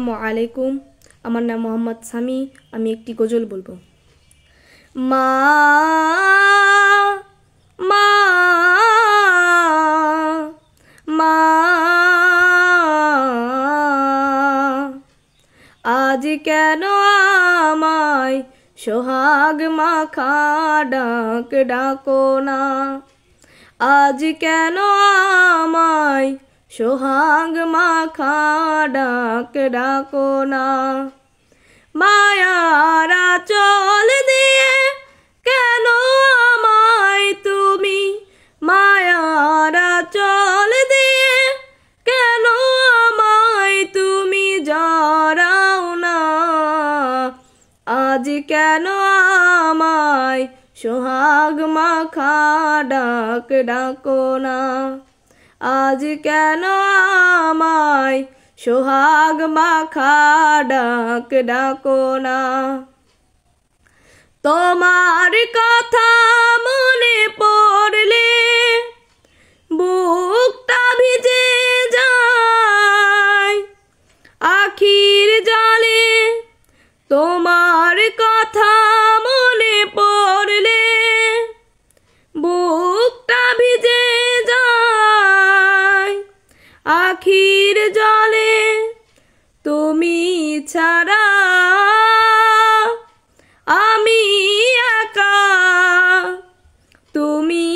আসসালামু আলাইকুম। আমার নাম মোহাম্মদ সামি। আমি একটি গজল বলবো। মা মা মা আজ কেন আমায় সোহাগ মাখা ডাক ডাকো না, আজ কেন আমায় সোহাগ মাখা ডাক ডাকো না। মায়ার আঁচল দিয়ে কেন আমায় তুমি, মায়ার আঁচল দিয়ে কেন আমায় তুমি জড়াও না, আজ কেন আমায় সোহাগ মাখা ডাক ডাকো না, আজ কেন আমায় সোহাগ মাখা ডাক ডাকো না। তোমার কথা মনে পড়লে বুকটা ভিজে যায় আখির জলে, তোমার কথা মনে পড়লে বুকটা ভিজে যায় আখির জলে। তুমি ছাড়া আমি একা, তুমি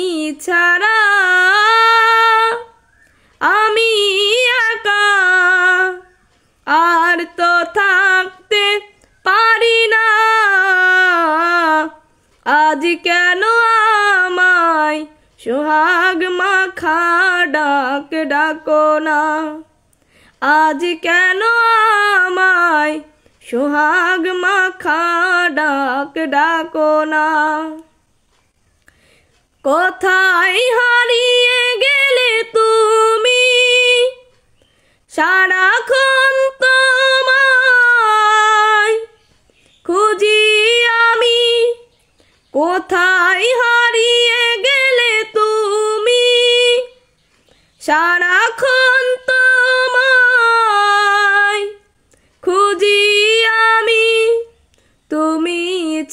ছাড়া আমি একা, আর তো থাকতে পারি না, আজ কেন আমায় সোহাগ মাখা ডাক ডাকো না, আজ কেন আমায় সোহাগ মাখা ডাক ডাকো না। কোথায় হারিয়ে গেলে তুমি, সারাক্ষণ তোমায় খুঁজি আমি, কোথায় হারিয়ে গেলে তুমি, সারাক্ষণ তোমায় খুঁজি আমি। তুমি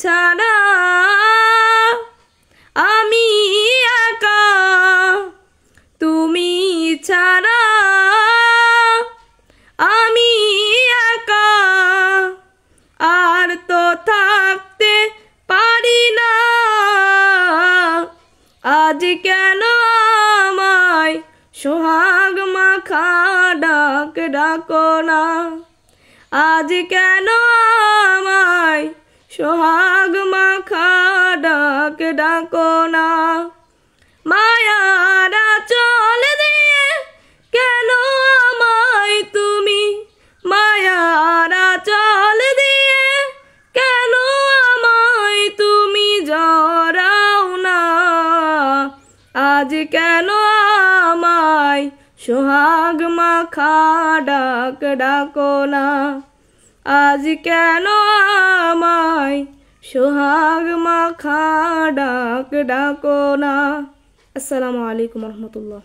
ছাড়া আমি একা, তুমি ছাড়া আমি একা, আর তো থাকতে পারি না, আজ কেন আমায় সোহাগ মাখা ডাক ডাকো না, আজ কেন আমায় সোহাগ মাখা ডাক ডাকো না। মায়ার আঁচল দিয়ে কেন আমায় তুমি, মায়ার আঁচল দিয়ে কেন আমায় তুমি জড়াও না, আজ কেন আমায় সোহাগ মাখা ডাক ডাকো না, আজ কেন আমায় সোহাগ মাখা ডাক ডাকো না। আসসালামু আলাইকুম রহমতুল্লাহ।